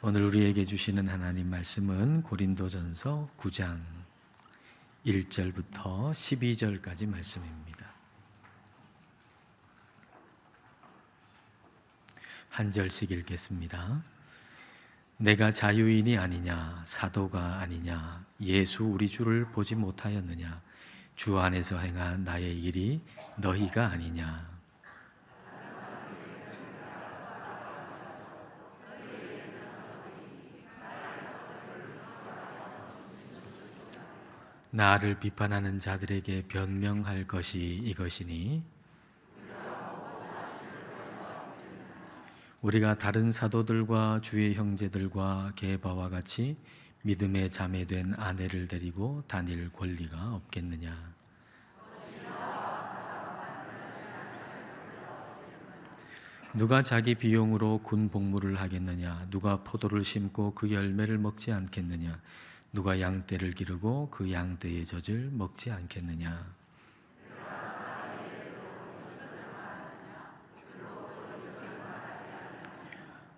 오늘 우리에게 주시는 하나님 말씀은 고린도전서 9장 1절부터 12절까지 말씀입니다. 한 절씩 읽겠습니다. 내가 자유인이 아니냐, 사도가 아니냐, 예수 우리 주를 보지 못하였느냐, 주 안에서 행한 나의 일이 너희가 아니냐. 나를 비판하는 자들에게 변명할 것이 이것이니 우리가 다른 사도들과 주의 형제들과 게바와 같이 믿음의 자매된 아내를 데리고 다닐 권리가 없겠느냐. 누가 자기 비용으로 군 복무를 하겠느냐. 누가 포도를 심고 그 열매를 먹지 않겠느냐. 누가 양떼를 기르고 그 양떼의 젖을 먹지 않겠느냐.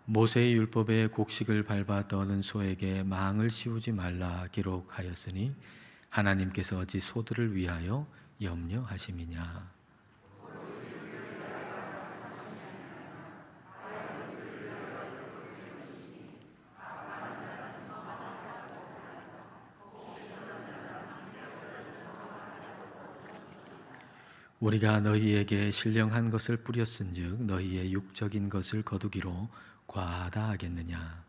모세의 율법에 곡식을 밟아 떠는 소에게 망을 씌우지 말라 기록하였으니 하나님께서 어찌 소들을 위하여 염려하심이냐. 우리가 너희에게 신령한 것을 뿌렸은즉 너희의 육적인 것을 거두기로 과하다 하겠느냐.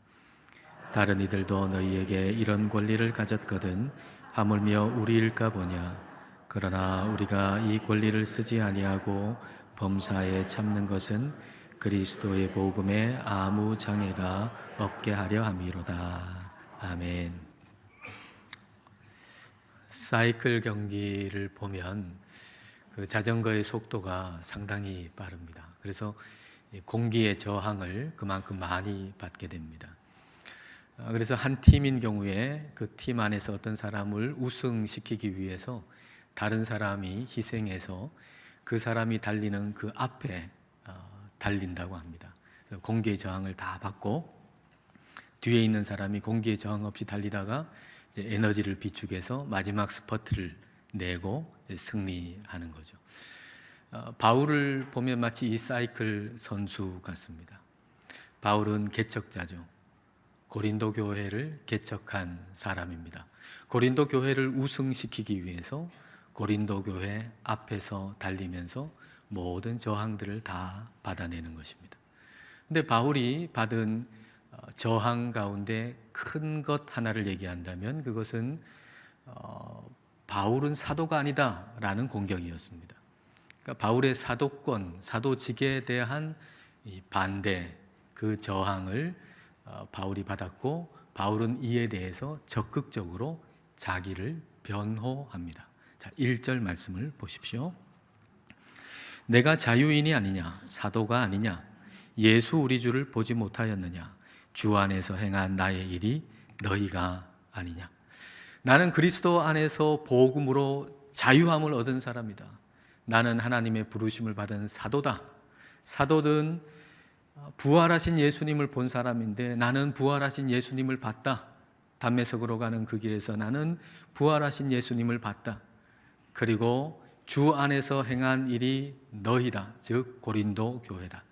다른 이들도 너희에게 이런 권리를 가졌거든 하물며 우리일까 보냐. 그러나 우리가 이 권리를 쓰지 아니하고 범사에 참는 것은 그리스도의 복음에 아무 장애가 없게 하려 함이로다. 아멘. 사이클 경기를 보면 그 자전거의 속도가 상당히 빠릅니다. 그래서 공기의 저항을 그만큼 많이 받게 됩니다. 그래서 한 팀인 경우에 그 팀 안에서 어떤 사람을 우승시키기 위해서 다른 사람이 희생해서 그 사람이 달리는 그 앞에 달린다고 합니다. 그래서 공기의 저항을 다 받고 뒤에 있는 사람이 공기의 저항 없이 달리다가 이제 에너지를 비축해서 마지막 스퍼트를 내고 승리하는 거죠. 바울을 보면 마치 이 사이클 선수 같습니다. 바울은 개척자죠. 고린도 교회를 개척한 사람입니다. 고린도 교회를 우승시키기 위해서 고린도 교회 앞에서 달리면서 모든 저항들을 다 받아내는 것입니다. 근데 바울이 받은 저항 가운데 큰 것 하나를 얘기한다면 그것은 바울은 사도가 아니다라는 공격이었습니다. 그러니까 바울의 사도권, 사도직에 대한 반대, 그 저항을 바울이 받았고 바울은 이에 대해서 적극적으로 자기를 변호합니다. 자, 1절 말씀을 보십시오. 내가 자유인이 아니냐, 사도가 아니냐, 예수 우리 주를 보지 못하였느냐, 주 안에서 행한 나의 일이 너희가 아니냐. 나는 그리스도 안에서 복음으로 자유함을 얻은 사람이다. 나는 하나님의 부르심을 받은 사도다. 사도는 부활하신 예수님을 본 사람인데 나는 부활하신 예수님을 봤다. 담메색으로 가는 그 길에서 나는 부활하신 예수님을 봤다. 그리고 주 안에서 행한 일이 너희다. 즉 고린도 교회다.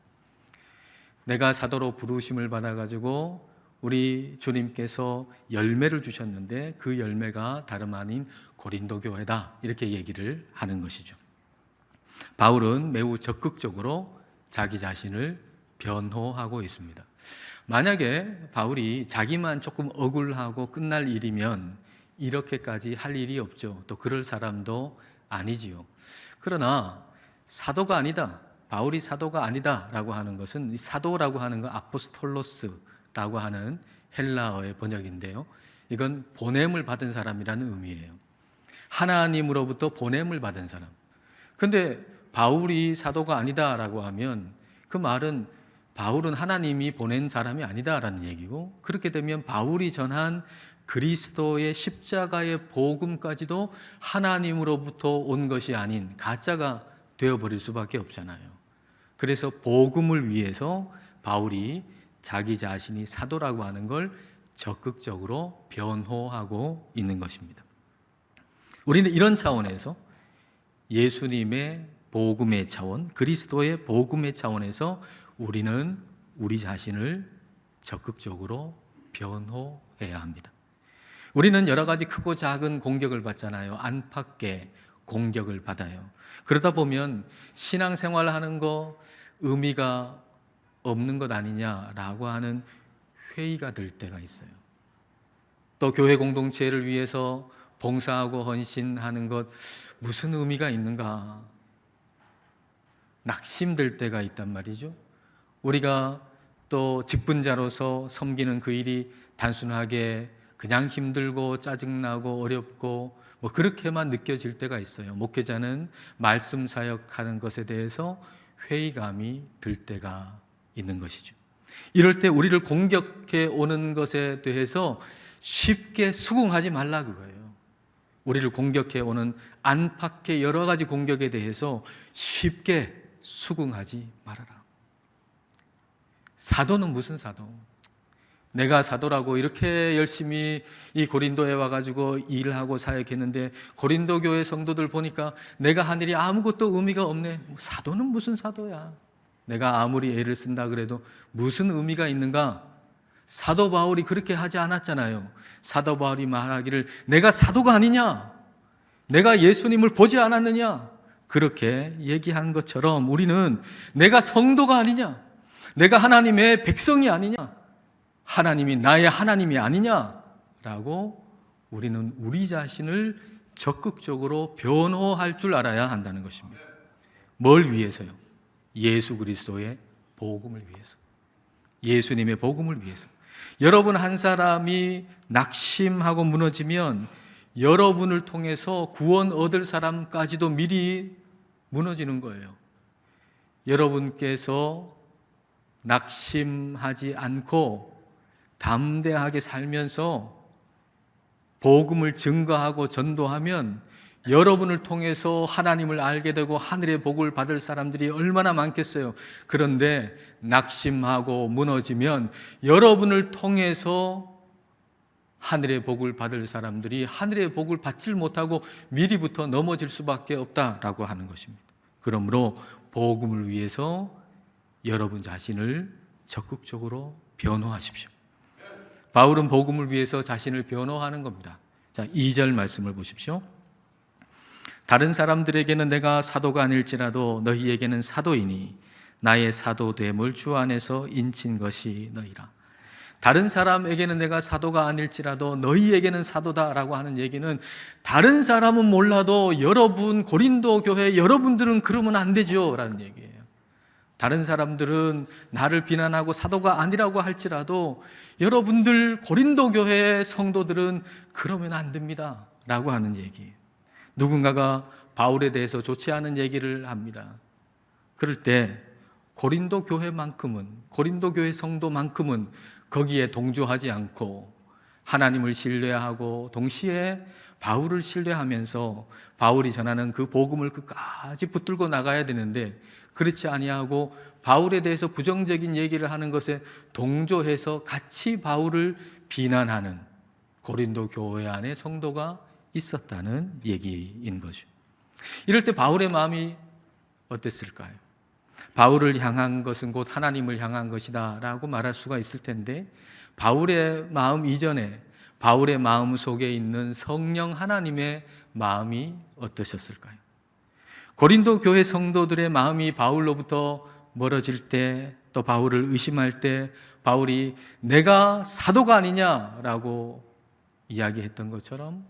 내가 사도로 부르심을 받아가지고 우리 주님께서 열매를 주셨는데 그 열매가 다름 아닌 고린도 교회다. 이렇게 얘기를 하는 것이죠. 바울은 매우 적극적으로 자기 자신을 변호하고 있습니다. 만약에 바울이 자기만 조금 억울하고 끝날 일이면 이렇게까지 할 일이 없죠. 또 그럴 사람도 아니지요. 그러나 사도가 아니다. 바울이 사도가 아니다라고 하는 것은 사도라고 하는 건 아포스톨로스라고 하는 헬라어의 번역인데요. 이건 보냄을 받은 사람이라는 의미예요. 하나님으로부터 보냄을 받은 사람. 그런데 바울이 사도가 아니다라고 하면 그 말은 바울은 하나님이 보낸 사람이 아니다라는 얘기고, 그렇게 되면 바울이 전한 그리스도의 십자가의 복음까지도 하나님으로부터 온 것이 아닌 가짜가 되어버릴 수밖에 없잖아요. 그래서 복음을 위해서 바울이 자기 자신이 사도라고 하는 걸 적극적으로 변호하고 있는 것입니다. 우리는 이런 차원에서 예수님의 복음의 차원, 그리스도의 복음의 차원에서 우리는 우리 자신을 적극적으로 변호해야 합니다. 우리는 여러 가지 크고 작은 공격을 받잖아요. 안팎의 공격을 받아요. 그러다 보면 신앙생활 하는 거 의미가 없는 것 아니냐라고 하는 회의가 들 때가 있어요. 또 교회 공동체를 위해서 봉사하고 헌신하는 것 무슨 의미가 있는가 낙심될 때가 있단 말이죠. 우리가 또 직분자로서 섬기는 그 일이 단순하게 그냥 힘들고 짜증나고 어렵고 뭐 그렇게만 느껴질 때가 있어요. 목회자는 말씀 사역하는 것에 대해서 회의감이 들 때가 있는 것이죠. 이럴 때 우리를 공격해 오는 것에 대해서 쉽게 수긍하지 말라 그거예요. 우리를 공격해 오는 안팎의 여러 가지 공격에 대해서 쉽게 수긍하지 말아라. 사도는 무슨 사도? 내가 사도라고 이렇게 열심히 이 고린도에 와가지고 일하고 사역했는데 고린도 교회 성도들 보니까 내가 한 일이 아무것도 의미가 없네. 사도는 무슨 사도야? 내가 아무리 애를 쓴다 그래도 무슨 의미가 있는가? 사도 바울이 그렇게 하지 않았잖아요. 사도 바울이 말하기를 내가 사도가 아니냐? 내가 예수님을 보지 않았느냐? 그렇게 얘기한 것처럼 우리는 내가 성도가 아니냐? 내가 하나님의 백성이 아니냐? 하나님이 나의 하나님이 아니냐라고 우리는 우리 자신을 적극적으로 변호할 줄 알아야 한다는 것입니다. 뭘 위해서요? 예수 그리스도의 복음을 위해서. 예수님의 복음을 위해서. 여러분 한 사람이 낙심하고 무너지면 여러분을 통해서 구원 얻을 사람까지도 미리 무너지는 거예요. 여러분께서 낙심하지 않고 담대하게 살면서 복음을 증거하고 전도하면 여러분을 통해서 하나님을 알게 되고 하늘의 복을 받을 사람들이 얼마나 많겠어요. 그런데 낙심하고 무너지면 여러분을 통해서 하늘의 복을 받을 사람들이 하늘의 복을 받질 못하고 미리부터 넘어질 수밖에 없다라고 하는 것입니다. 그러므로 복음을 위해서 여러분 자신을 적극적으로 변호하십시오. 바울은 복음을 위해서 자신을 변호하는 겁니다. 자, 2절 말씀을 보십시오. 다른 사람들에게는 내가 사도가 아닐지라도 너희에게는 사도이니 나의 사도됨을 주 안에서 인친 것이 너희라. 다른 사람에게는 내가 사도가 아닐지라도 너희에게는 사도다라고 하는 얘기는 다른 사람은 몰라도 여러분 고린도 교회 여러분들은 그러면 안 되죠 라는 얘기예요. 다른 사람들은 나를 비난하고 사도가 아니라고 할지라도 여러분들 고린도 교회의 성도들은 그러면 안 됩니다 라고 하는 얘기예요. 누군가가 바울에 대해서 좋지 않은 얘기를 합니다. 그럴 때 고린도 교회만큼은, 고린도 교회 성도만큼은 거기에 동조하지 않고 하나님을 신뢰하고 동시에 바울을 신뢰하면서 바울이 전하는 그 복음을 끝까지 붙들고 나가야 되는데 그렇지 아니하고 바울에 대해서 부정적인 얘기를 하는 것에 동조해서 같이 바울을 비난하는 고린도 교회 안에 성도가 있었다는 얘기인 거죠. 이럴 때 바울의 마음이 어땠을까요? 바울을 향한 것은 곧 하나님을 향한 것이다 라고 말할 수가 있을 텐데 바울의 마음 이전에 바울의 마음 속에 있는 성령 하나님의 마음이 어떠셨을까요? 고린도 교회 성도들의 마음이 바울로부터 멀어질 때 또 바울을 의심할 때 바울이 내가 사도가 아니냐라고 이야기했던 것처럼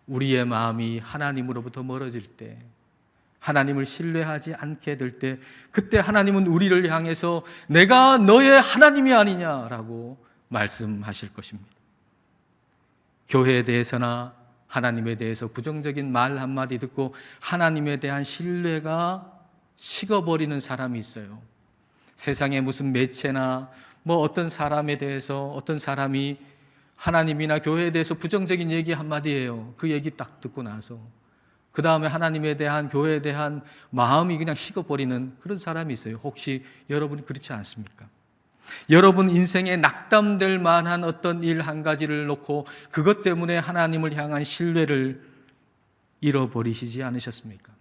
우리의 마음이 하나님으로부터 멀어질 때 하나님을 신뢰하지 않게 될 때 그때 하나님은 우리를 향해서 내가 너의 하나님이 아니냐라고 말씀하실 것입니다. 교회에 대해서나 하나님에 대해서 부정적인 말 한마디 듣고 하나님에 대한 신뢰가 식어버리는 사람이 있어요. 세상에 무슨 매체나 뭐 어떤 사람에 대해서 어떤 사람이 하나님이나 교회에 대해서 부정적인 얘기 한마디 해요. 그 얘기 딱 듣고 나서 그 다음에 하나님에 대한 교회에 대한 마음이 그냥 식어버리는 그런 사람이 있어요. 혹시 여러분이 그렇지 않습니까? 여러분 인생에 낙담될 만한 어떤 일 한 가지를 놓고 그것 때문에 하나님을 향한 신뢰를 잃어버리시지 않으셨습니까?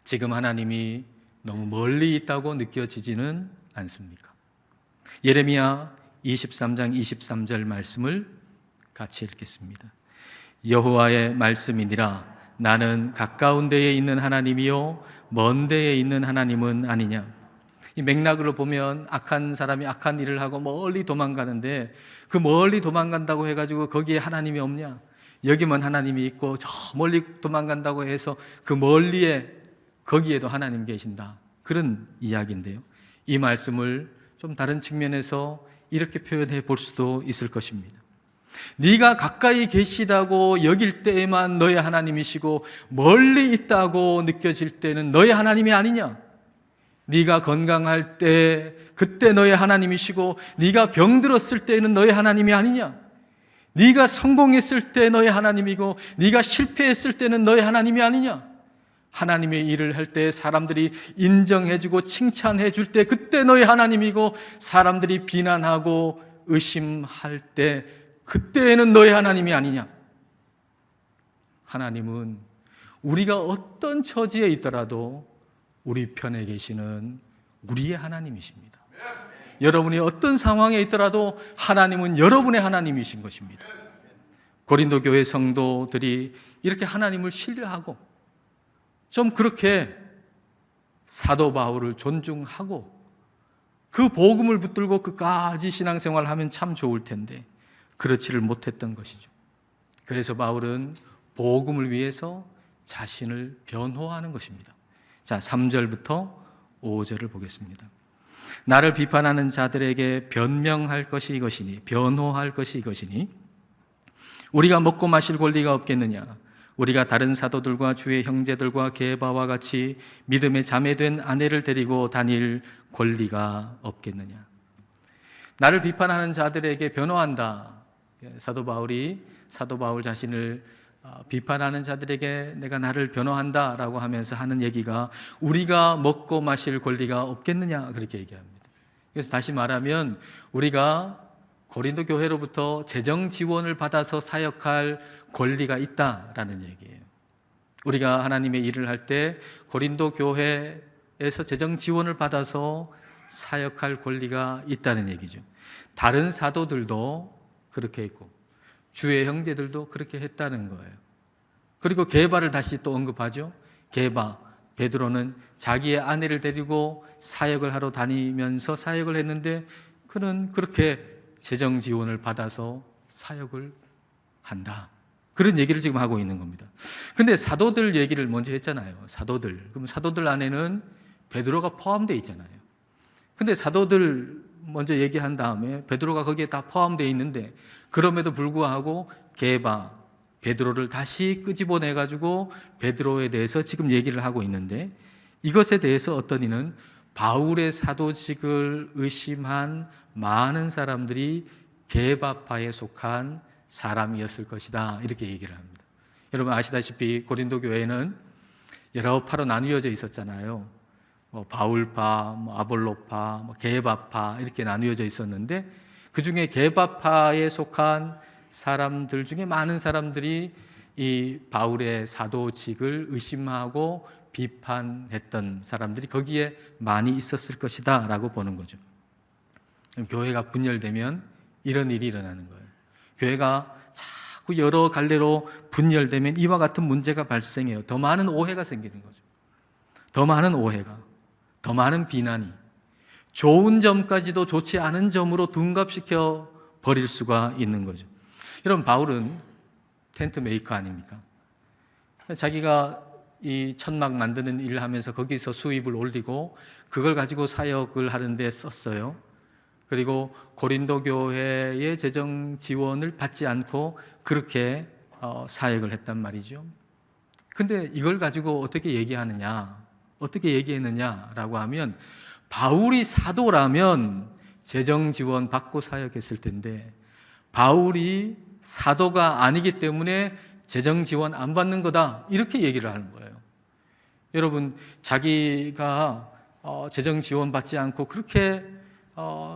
지금 하나님이 너무 멀리 있다고 느껴지지는 않습니까? 예레미야 23장 23절 말씀을 같이 읽겠습니다. 여호와의 말씀이니라. 나는 가까운 데에 있는 하나님이요 먼 데에 있는 하나님은 아니냐. 이 맥락으로 보면 악한 사람이 악한 일을 하고 멀리 도망가는데 그 멀리 도망간다고 해가지고 거기에 하나님이 없냐? 여기만 하나님이 있고 저 멀리 도망간다고 해서 그 멀리에 거기에도 하나님 계신다. 그런 이야기인데요. 이 말씀을 좀 다른 측면에서 이렇게 표현해 볼 수도 있을 것입니다. 네가 가까이 계시다고 여길 때에만 너의 하나님이시고 멀리 있다고 느껴질 때는 너의 하나님이 아니냐? 네가 건강할 때 그때 너의 하나님이시고 네가 병들었을 때는 너의 하나님이 아니냐? 네가 성공했을 때 너의 하나님이고 네가 실패했을 때는 너의 하나님이 아니냐? 하나님의 일을 할 때 사람들이 인정해주고 칭찬해줄 때 그때 너의 하나님이고 사람들이 비난하고 의심할 때 그때에는 너의 하나님이 아니냐? 하나님은 우리가 어떤 처지에 있더라도 우리 편에 계시는 우리의 하나님이십니다. 여러분이 어떤 상황에 있더라도 하나님은 여러분의 하나님이신 것입니다. 고린도 교회 성도들이 이렇게 하나님을 신뢰하고 좀 그렇게 사도 바울을 존중하고 그 복음을 붙들고 끝까지 신앙생활을 하면 참 좋을 텐데 그렇지를 못했던 것이죠. 그래서 바울은 복음을 위해서 자신을 변호하는 것입니다. 자, 3절부터 5절을 보겠습니다. 나를 비판하는 자들에게 변명할 것이 이것이니 변호할 것이 이것이니 우리가 먹고 마실 권리가 없겠느냐? 우리가 다른 사도들과 주의 형제들과 게바와 같이 믿음의 자매된 아내를 데리고 다닐 권리가 없겠느냐? 나를 비판하는 자들에게 변호한다. 사도 바울 자신을 비판하는 자들에게 내가 나를 변호한다라고 하면서 하는 얘기가 우리가 먹고 마실 권리가 없겠느냐 그렇게 얘기합니다. 그래서 다시 말하면 우리가 고린도 교회로부터 재정 지원을 받아서 사역할 권리가 있다라는 얘기예요. 우리가 하나님의 일을 할 때 고린도 교회에서 재정 지원을 받아서 사역할 권리가 있다는 얘기죠. 다른 사도들도 그렇게 했고 주의 형제들도 그렇게 했다는 거예요. 그리고 게바를 다시 또 언급하죠. 게바, 베드로는 자기의 아내를 데리고 사역을 하러 다니면서 사역을 했는데 그는 그렇게 재정 지원을 받아서 사역을 한다. 그런 얘기를 지금 하고 있는 겁니다. 근데 사도들 얘기를 먼저 했잖아요. 사도들. 그럼 사도들 안에는 베드로가 포함되어 있잖아요. 근데 사도들 먼저 얘기한 다음에 베드로가 거기에 다 포함되어 있는데 그럼에도 불구하고 게바, 베드로를 다시 끄집어내가지고 베드로에 대해서 지금 얘기를 하고 있는데 이것에 대해서 어떤 이는 바울의 사도직을 의심한 많은 사람들이 게바파에 속한 사람이었을 것이다 이렇게 얘기를 합니다. 여러분 아시다시피 고린도 교회는 여러 파로 나뉘어져 있었잖아요. 바울파, 아볼로파, 게바파 이렇게 나뉘어져 있었는데 그 중에 게바파에 속한 사람들 중에 많은 사람들이 이 바울의 사도직을 의심하고 비판했던 사람들이 거기에 많이 있었을 것이다 라고 보는 거죠. 교회가 분열되면 이런 일이 일어나는 거예요. 교회가 자꾸 여러 갈래로 분열되면 이와 같은 문제가 발생해요. 더 많은 오해가 생기는 거죠. 더 많은 오해가, 더 많은 비난이 좋은 점까지도 좋지 않은 점으로 둔갑시켜 버릴 수가 있는 거죠. 여러분 바울은 텐트 메이커 아닙니까? 자기가 이 천막 만드는 일을 하면서 거기서 수입을 올리고 그걸 가지고 사역을 하는데 썼어요. 그리고 고린도 교회의 재정 지원을 받지 않고 그렇게 사역을 했단 말이죠. 근데 이걸 가지고 어떻게 얘기했느냐라고 하면 바울이 사도라면 재정 지원 받고 사역했을 텐데 바울이 사도가 아니기 때문에 재정 지원 안 받는 거다 이렇게 얘기를 하는 거예요. 여러분 자기가 재정 지원 받지 않고 그렇게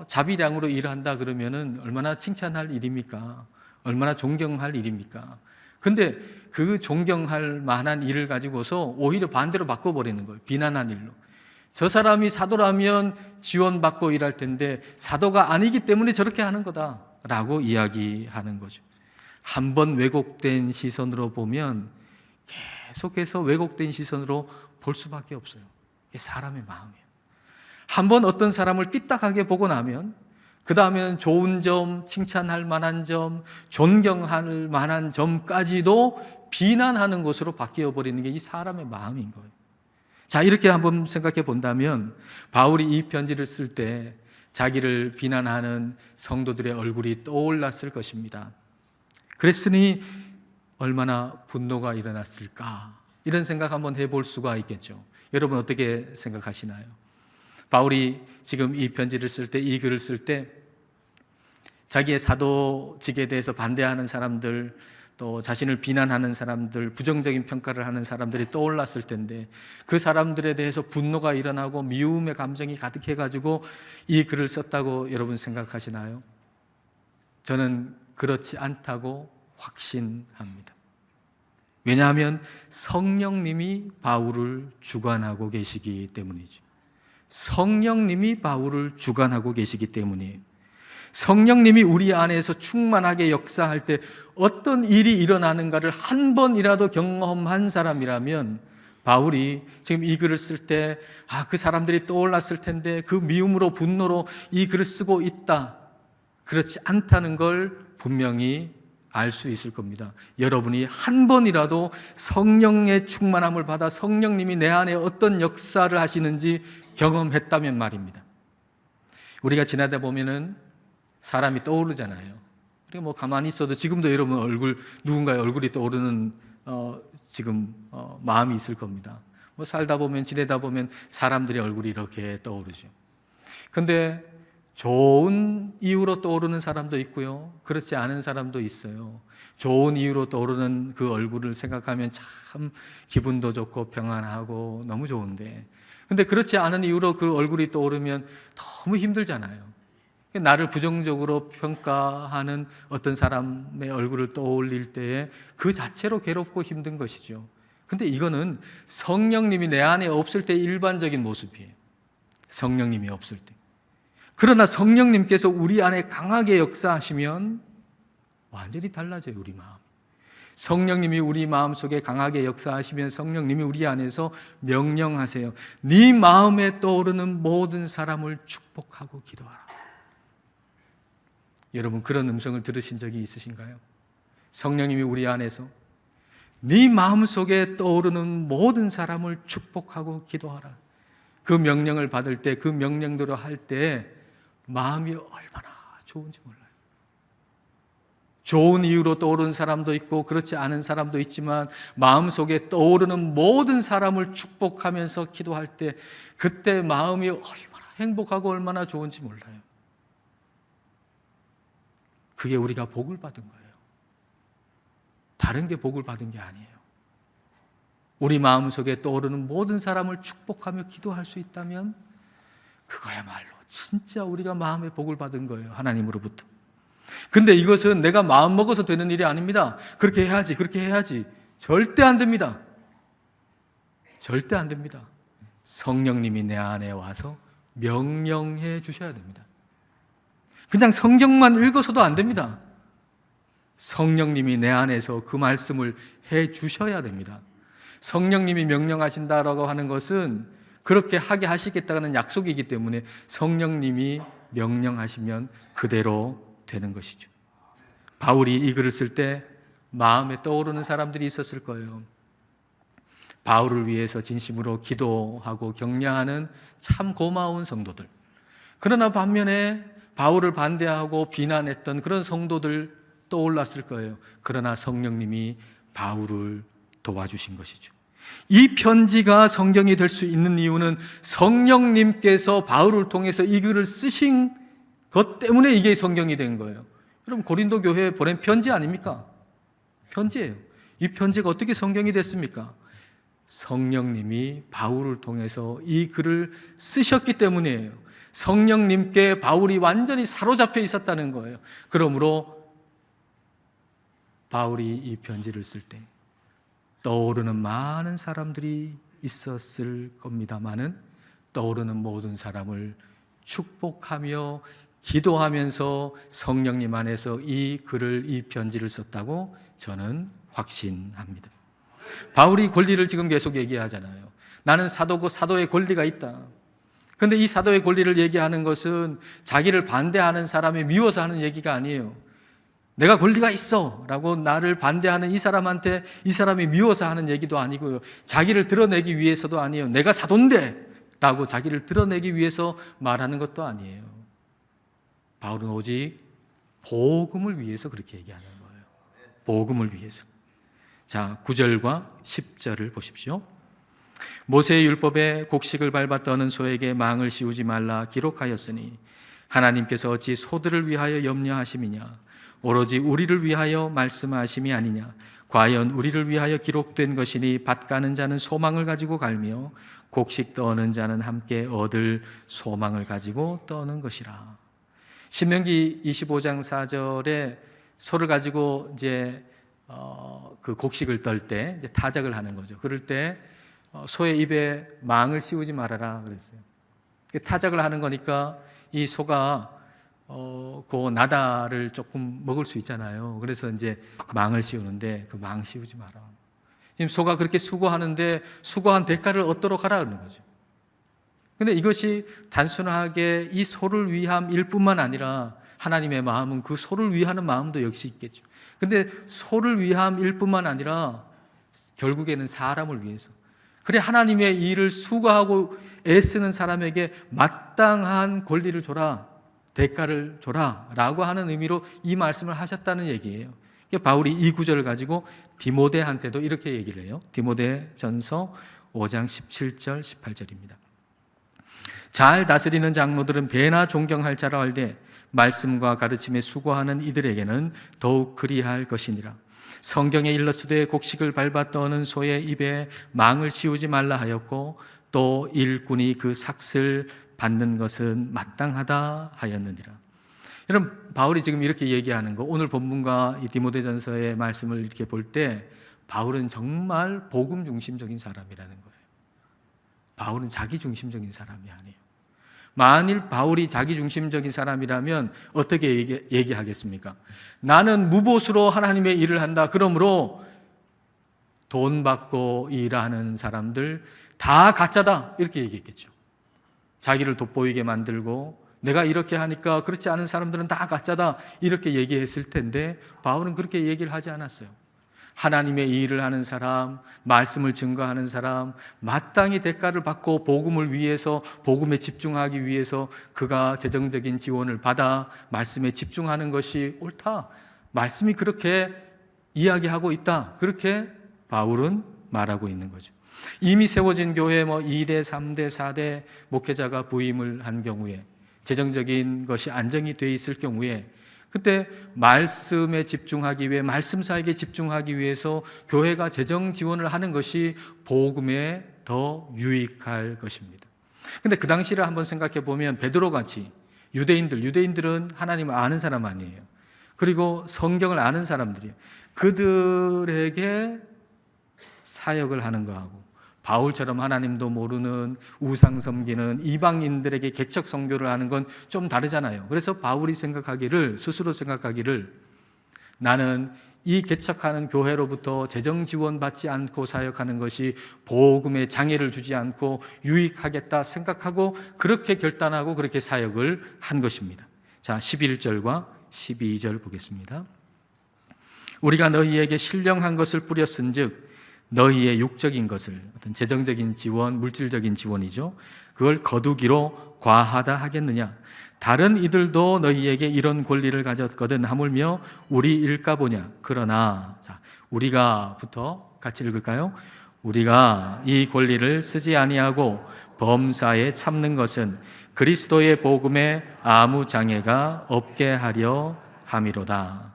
자비량으로 일한다 그러면은 얼마나 칭찬할 일입니까? 얼마나 존경할 일입니까? 근데 그 존경할 만한 일을 가지고서 오히려 반대로 바꿔버리는 거예요. 비난한 일로. 저 사람이 사도라면 지원받고 일할 텐데 사도가 아니기 때문에 저렇게 하는 거다라고 이야기하는 거죠. 한번 왜곡된 시선으로 보면 계속해서 왜곡된 시선으로 볼 수밖에 없어요. 이게 사람의 마음이에요. 한번 어떤 사람을 삐딱하게 보고 나면 그 다음에는 좋은 점, 칭찬할 만한 점, 존경할 만한 점까지도 비난하는 것으로 바뀌어버리는 게 이 사람의 마음인 거예요. 자, 이렇게 한번 생각해 본다면 바울이 이 편지를 쓸 때 자기를 비난하는 성도들의 얼굴이 떠올랐을 것입니다. 그랬으니 얼마나 분노가 일어났을까? 이런 생각 한번 해볼 수가 있겠죠. 여러분 어떻게 생각하시나요? 바울이 지금 이 편지를 쓸 때, 이 글을 쓸 때 자기의 사도직에 대해서 반대하는 사람들, 또 자신을 비난하는 사람들, 부정적인 평가를 하는 사람들이 떠올랐을 텐데 그 사람들에 대해서 분노가 일어나고 미움의 감정이 가득해가지고 이 글을 썼다고 여러분 생각하시나요? 저는 그렇지 않다고 확신합니다. 왜냐하면 성령님이 바울을 주관하고 계시기 때문이죠. 성령님이 바울을 주관하고 계시기 때문이에요. 성령님이 우리 안에서 충만하게 역사할 때 어떤 일이 일어나는가를 한 번이라도 경험한 사람이라면 바울이 지금 이 글을 쓸 때 그 사람들이 떠올랐을 텐데 그 미움으로 분노로 이 글을 쓰고 있다, 그렇지 않다는 걸 분명히 알 수 있을 겁니다. 여러분이 한 번이라도 성령의 충만함을 받아 성령님이 내 안에 어떤 역사를 하시는지 경험했다면 말입니다. 우리가 지나다 보면은 사람이 떠오르잖아요. 우리가 뭐 가만히 있어도 지금도 여러분 누군가의 얼굴이 떠오르는 마음이 있을 겁니다. 뭐 살다 보면, 지내다 보면 사람들의 얼굴이 이렇게 떠오르죠. 근데 좋은 이유로 떠오르는 사람도 있고요, 그렇지 않은 사람도 있어요. 좋은 이유로 떠오르는 그 얼굴을 생각하면 참 기분도 좋고 평안하고 너무 좋은데, 근데 그렇지 않은 이유로 그 얼굴이 떠오르면 너무 힘들잖아요. 나를 부정적으로 평가하는 어떤 사람의 얼굴을 떠올릴 때에 그 자체로 괴롭고 힘든 것이죠. 근데 이거는 성령님이 내 안에 없을 때 일반적인 모습이에요. 성령님이 없을 때. 그러나 성령님께서 우리 안에 강하게 역사하시면 완전히 달라져요, 우리 마음. 성령님이 우리 마음속에 강하게 역사하시면 성령님이 우리 안에서 명령하세요. 네 마음에 떠오르는 모든 사람을 축복하고 기도하라. 여러분 그런 음성을 들으신 적이 있으신가요? 성령님이 우리 안에서 네 마음속에 떠오르는 모든 사람을 축복하고 기도하라. 그 명령을 받을 때, 그 명령대로 할 때 마음이 얼마나 좋은지 몰라요. 좋은 이유로 떠오르는 사람도 있고 그렇지 않은 사람도 있지만 마음속에 떠오르는 모든 사람을 축복하면서 기도할 때 그때 마음이 얼마나 행복하고 얼마나 좋은지 몰라요. 그게 우리가 복을 받은 거예요. 다른 게 복을 받은 게 아니에요. 우리 마음속에 떠오르는 모든 사람을 축복하며 기도할 수 있다면 그거야말로 진짜 우리가 마음의 복을 받은 거예요, 하나님으로부터. 근데 이것은 내가 마음 먹어서 되는 일이 아닙니다. 그렇게 해야지, 그렇게 해야지. 절대 안 됩니다. 절대 안 됩니다. 성령님이 내 안에 와서 명령해 주셔야 됩니다. 그냥 성경만 읽어서도 안 됩니다. 성령님이 내 안에서 그 말씀을 해 주셔야 됩니다. 성령님이 명령하신다라고 하는 것은 그렇게 하게 하시겠다는 약속이기 때문에 성령님이 명령하시면 그대로 되는 것이죠. 바울이 이 글을 쓸 때 마음에 떠오르는 사람들이 있었을 거예요. 바울을 위해서 진심으로 기도하고 격려하는 참 고마운 성도들. 그러나 반면에 바울을 반대하고 비난했던 그런 성도들 떠올랐을 거예요. 그러나 성령님이 바울을 도와주신 것이죠. 이 편지가 성경이 될 수 있는 이유는 성령님께서 바울을 통해서 이 글을 쓰신 것 때문에 이게 성경이 된 거예요. 여러분 고린도 교회에 보낸 편지 아닙니까? 편지예요. 이 편지가 어떻게 성경이 됐습니까? 성령님이 바울을 통해서 이 글을 쓰셨기 때문이에요. 성령님께 바울이 완전히 사로잡혀 있었다는 거예요. 그러므로 바울이 이 편지를 쓸 때 떠오르는 많은 사람들이 있었을 겁니다마는 떠오르는 모든 사람을 축복하며 기도하면서 성령님 안에서 이 글을, 이 편지를 썼다고 저는 확신합니다. 바울이 권리를 지금 계속 얘기하잖아요. 나는 사도고 사도의 권리가 있다. 그런데 이 사도의 권리를 얘기하는 것은 자기를 반대하는 사람이 미워서 하는 얘기가 아니에요. 내가 권리가 있어 라고 나를 반대하는 이 사람한테 이 사람이 미워서 하는 얘기도 아니고요. 자기를 드러내기 위해서도 아니에요. 내가 사도인데 라고 자기를 드러내기 위해서 말하는 것도 아니에요. 바울은 오직 복음을 위해서 그렇게 얘기하는 거예요. 복음을 위해서. 자, 9절과 10절을 보십시오. 모세의 율법에 곡식을 밟아 떠는 소에게 망을 씌우지 말라 기록하였으니 하나님께서 어찌 소들을 위하여 염려하심이냐 오로지 우리를 위하여 말씀하심이 아니냐 과연 우리를 위하여 기록된 것이니 밭 가는 자는 소망을 가지고 갈며 곡식 떠는 자는 함께 얻을 소망을 가지고 떠는 것이라. 신명기 25장 4절에 소를 가지고 이제 그 곡식을 떨 때 이제 타작을 하는 거죠. 그럴 때 소의 입에 망을 씌우지 말아라 그랬어요. 타작을 하는 거니까 이 소가 그 나다를 조금 먹을 수 있잖아요. 그래서 이제 망을 씌우는데 그 망 씌우지 마라. 지금 소가 그렇게 수고하는데 수고한 대가를 얻도록 하라 그러는 거죠. 근데 이것이 단순하게 이 소를 위함일 뿐만 아니라 하나님의 마음은 그 소를 위하는 마음도 역시 있겠죠. 근데 소를 위함일 뿐만 아니라 결국에는 사람을 위해서. 그래 하나님의 일을 수고하고 애쓰는 사람에게 마땅한 권리를 줘라. 대가를 줘라 라고 하는 의미로 이 말씀을 하셨다는 얘기예요. 바울이 이 구절을 가지고 디모데한테도 이렇게 얘기를 해요. 디모데 전서 5장 17절 18절입니다. 잘 다스리는 장로들은 배나 존경할 자라 할되 말씀과 가르침에 수고하는 이들에게는 더욱 그리할 것이니라. 성경에 일러스되 곡식을 밟아 떠는 소의 입에 망을 씌우지 말라 하였고 또 일꾼이 그 삭슬 받는 것은 마땅하다 하였느니라. 여러분, 바울이 지금 이렇게 얘기하는 거, 오늘 본문과 이 디모데전서의 말씀을 이렇게 볼 때 바울은 정말 복음 중심적인 사람이라는 거예요. 바울은 자기 중심적인 사람이 아니에요. 만일 바울이 자기 중심적인 사람이라면 어떻게 얘기하겠습니까? 나는 무보수로 하나님의 일을 한다. 그러므로 돈 받고 일하는 사람들 다 가짜다. 이렇게 얘기했겠죠. 자기를 돋보이게 만들고 내가 이렇게 하니까 그렇지 않은 사람들은 다 가짜다 이렇게 얘기했을 텐데 바울은 그렇게 얘기를 하지 않았어요. 하나님의 일을 하는 사람, 말씀을 증거하는 사람, 마땅히 대가를 받고 복음을 위해서 복음에 집중하기 위해서 그가 재정적인 지원을 받아 말씀에 집중하는 것이 옳다. 말씀이 그렇게 이야기하고 있다. 그렇게 바울은 말하고 있는 거죠. 이미 세워진 교회 2대, 3대, 4대 목회자가 부임을 한 경우에 재정적인 것이 안정이 돼 있을 경우에 그때 말씀에 집중하기 위해 말씀사에게 집중하기 위해서 교회가 재정 지원을 하는 것이 복음에 더 유익할 것입니다. 근데 그 당시를 한번 생각해 보면 베드로같이 유대인들은 하나님을 아는 사람 아니에요. 그리고 성경을 아는 사람들이에요. 그들에게 사역을 하는 거하고 바울처럼 하나님도 모르는 우상 섬기는 이방인들에게 개척 선교를 하는 건 좀 다르잖아요. 그래서 바울이 스스로 생각하기를 나는 이 개척하는 교회로부터 재정 지원 받지 않고 사역하는 것이 복음에 장애를 주지 않고 유익하겠다 생각하고 그렇게 결단하고 그렇게 사역을 한 것입니다. 자, 11절과 12절 보겠습니다. 우리가 너희에게 신령한 것을 뿌렸은즉 너희의 육적인 것을 어떤 재정적인 지원, 물질적인 지원이죠. 그걸 거두기로 과하다 하겠느냐. 다른 이들도 너희에게 이런 권리를 가졌거든 하물며 우리 일까 보냐. 그러나 자, 우리가부터 같이 읽을까요? 우리가 이 권리를 쓰지 아니하고 범사에 참는 것은 그리스도의 복음에 아무 장애가 없게 하려 함이로다.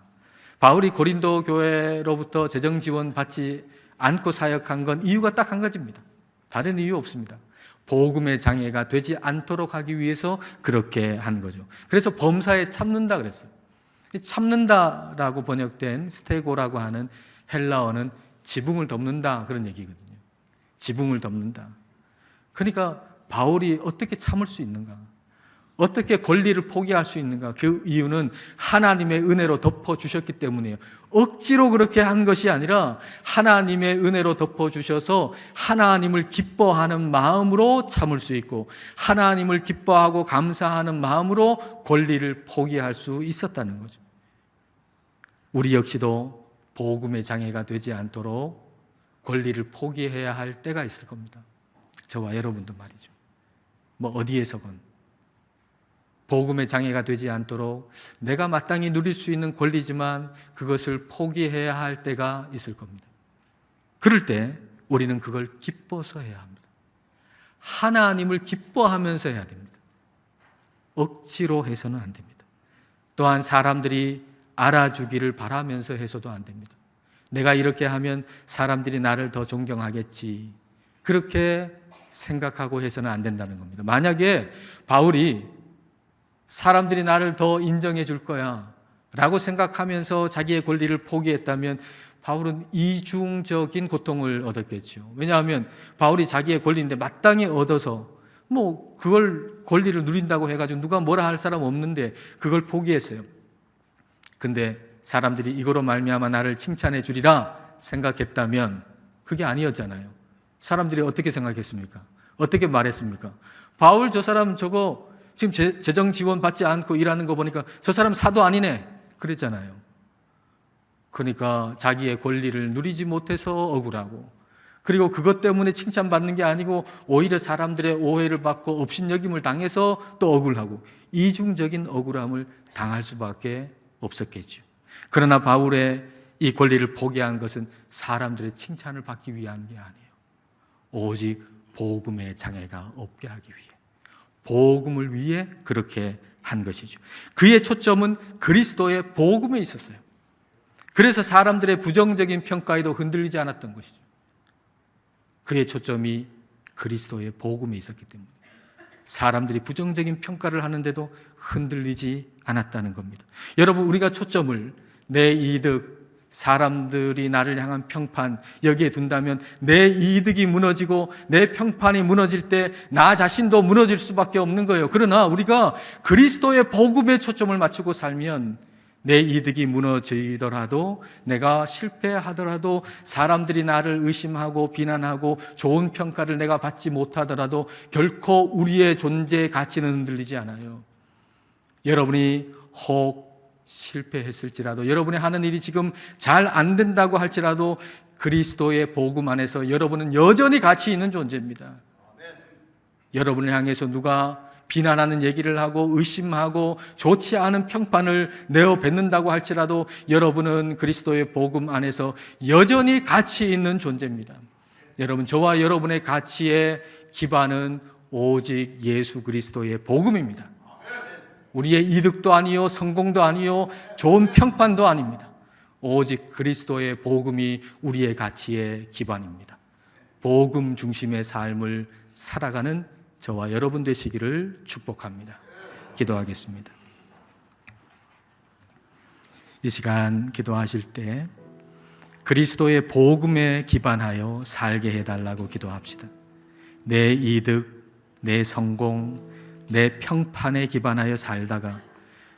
바울이 고린도 교회로부터 재정 지원 받지 않고 사역한 건 이유가 딱 한 가지입니다. 다른 이유 없습니다. 복음의 장애가 되지 않도록 하기 위해서 그렇게 한 거죠. 그래서 범사에 참는다 그랬어요. 참는다라고 번역된 스테고라고 하는 헬라어는 지붕을 덮는다 그런 얘기거든요. 지붕을 덮는다. 그러니까 바울이 어떻게 참을 수 있는가? 어떻게 권리를 포기할 수 있는가? 그 이유는 하나님의 은혜로 덮어주셨기 때문이에요. 억지로 그렇게 한 것이 아니라 하나님의 은혜로 덮어주셔서 하나님을 기뻐하는 마음으로 참을 수 있고 하나님을 기뻐하고 감사하는 마음으로 권리를 포기할 수 있었다는 거죠. 우리 역시도 복음의 장애가 되지 않도록 권리를 포기해야 할 때가 있을 겁니다. 저와 여러분도 말이죠. 뭐 어디에서건 복음의 장애가 되지 않도록 내가 마땅히 누릴 수 있는 권리지만 그것을 포기해야 할 때가 있을 겁니다. 그럴 때 우리는 그걸 기뻐서 해야 합니다. 하나님을 기뻐하면서 해야 됩니다. 억지로 해서는 안 됩니다. 또한 사람들이 알아주기를 바라면서 해서도 안 됩니다. 내가 이렇게 하면 사람들이 나를 더 존경하겠지. 그렇게 생각하고 해서는 안 된다는 겁니다. 만약에 바울이 사람들이 나를 더 인정해 줄 거야 라고 생각하면서 자기의 권리를 포기했다면 바울은 이중적인 고통을 얻었겠죠. 왜냐하면 바울이 자기의 권리인데 마땅히 얻어서 뭐 그걸 권리를 누린다고 해가지고 누가 뭐라 할 사람 없는데 그걸 포기했어요. 근데 사람들이 이거로 말미암아 나를 칭찬해 주리라 생각했다면 그게 아니었잖아요. 사람들이 어떻게 생각했습니까? 어떻게 말했습니까? 바울 저 사람 저거 지금 재정 지원 받지 않고 일하는 거 보니까 저 사람 사도 아니네 그랬잖아요. 그러니까 자기의 권리를 누리지 못해서 억울하고 그리고 그것 때문에 칭찬받는 게 아니고 오히려 사람들의 오해를 받고 업신여김을 당해서 또 억울하고 이중적인 억울함을 당할 수밖에 없었겠죠. 그러나 바울의 이 권리를 포기한 것은 사람들의 칭찬을 받기 위한 게 아니에요. 오직 복음의 장애가 없게 하기 위해 복음을 위해 그렇게 한 것이죠. 그의 초점은 그리스도의 복음에 있었어요. 그래서 사람들의 부정적인 평가에도 흔들리지 않았던 것이죠. 그의 초점이 그리스도의 복음에 있었기 때문에 사람들이 부정적인 평가를 하는데도 흔들리지 않았다는 겁니다. 여러분, 우리가 초점을 내 이득, 사람들이 나를 향한 평판 여기에 둔다면 내 이득이 무너지고 내 평판이 무너질 때 나 자신도 무너질 수밖에 없는 거예요. 그러나 우리가 그리스도의 복음에 초점을 맞추고 살면 내 이득이 무너지더라도 내가 실패하더라도 사람들이 나를 의심하고 비난하고 좋은 평가를 내가 받지 못하더라도 결코 우리의 존재의 가치는 흔들리지 않아요. 여러분이 혹 실패했을지라도 여러분이 하는 일이 지금 잘 안 된다고 할지라도 그리스도의 복음 안에서 여러분은 여전히 가치 있는 존재입니다. 여러분을 향해서 누가 비난하는 얘기를 하고 의심하고 좋지 않은 평판을 내어 뱉는다고 할지라도 여러분은 그리스도의 복음 안에서 여전히 가치 있는 존재입니다. 여러분, 저와 여러분의 가치의 기반은 오직 예수 그리스도의 복음입니다. 우리의 이득도 아니요, 성공도 아니요, 좋은 평판도 아닙니다. 오직 그리스도의 복음이 우리의 가치의 기반입니다. 복음 중심의 삶을 살아가는 저와 여러분 되시기를 축복합니다. 기도하겠습니다. 이 시간 기도하실 때 그리스도의 복음에 기반하여 살게 해달라고 기도합시다. 내 이득, 내 성공, 내 평판에 기반하여 살다가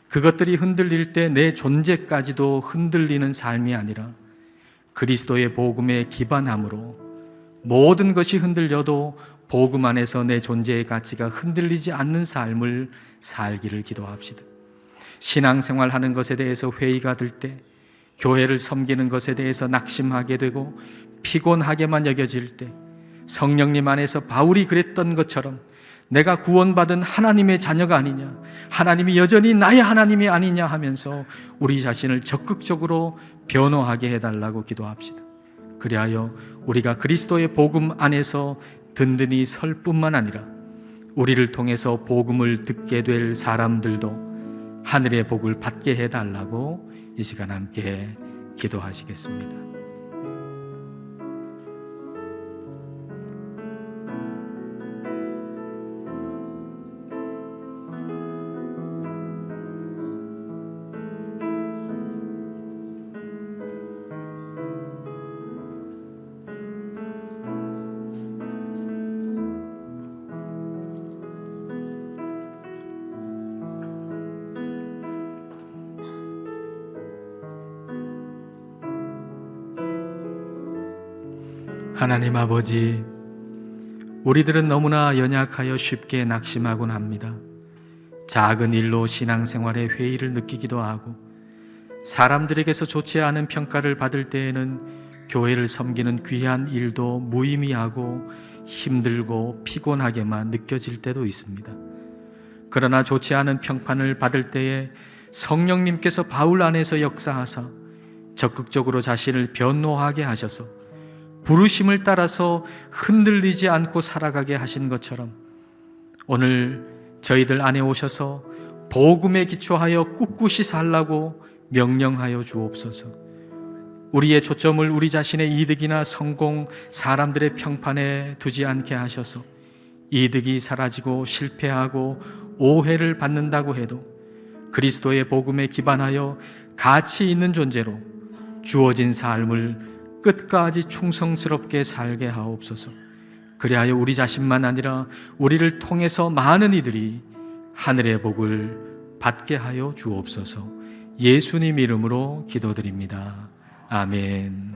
그것들이 흔들릴 때 내 존재까지도 흔들리는 삶이 아니라 그리스도의 복음에 기반함으로 모든 것이 흔들려도 복음 안에서 내 존재의 가치가 흔들리지 않는 삶을 살기를 기도합시다. 신앙생활 하는 것에 대해서 회의가 들 때, 교회를 섬기는 것에 대해서 낙심하게 되고 피곤하게만 여겨질 때, 성령님 안에서 바울이 그랬던 것처럼 내가 구원받은 하나님의 자녀가 아니냐, 하나님이 여전히 나의 하나님이 아니냐 하면서 우리 자신을 적극적으로 변호하게 해달라고 기도합시다. 그리하여 우리가 그리스도의 복음 안에서 든든히 설 뿐만 아니라 우리를 통해서 복음을 듣게 될 사람들도 하늘의 복을 받게 해달라고 이 시간 함께 기도하시겠습니다. 하나님 아버지, 우리들은 너무나 연약하여 쉽게 낙심하곤 합니다. 작은 일로 신앙생활의 회의를 느끼기도 하고, 사람들에게서 좋지 않은 평가를 받을 때에는 교회를 섬기는 귀한 일도 무의미하고 힘들고 피곤하게만 느껴질 때도 있습니다. 그러나 좋지 않은 평판을 받을 때에 성령님께서 바울 안에서 역사하사 적극적으로 자신을 변호하게 하셔서 부르심을 따라서 흔들리지 않고 살아가게 하신 것처럼, 오늘 저희들 안에 오셔서 복음에 기초하여 꿋꿋이 살라고 명령하여 주옵소서. 우리의 초점을 우리 자신의 이득이나 성공, 사람들의 평판에 두지 않게 하셔서 이득이 사라지고 실패하고 오해를 받는다고 해도 그리스도의 복음에 기반하여 가치 있는 존재로 주어진 삶을 끝까지 충성스럽게 살게 하옵소서. 그리하여 우리 자신만 아니라 우리를 통해서 많은 이들이 하늘의 복을 받게 하여 주옵소서. 예수님 이름으로 기도드립니다. 아멘.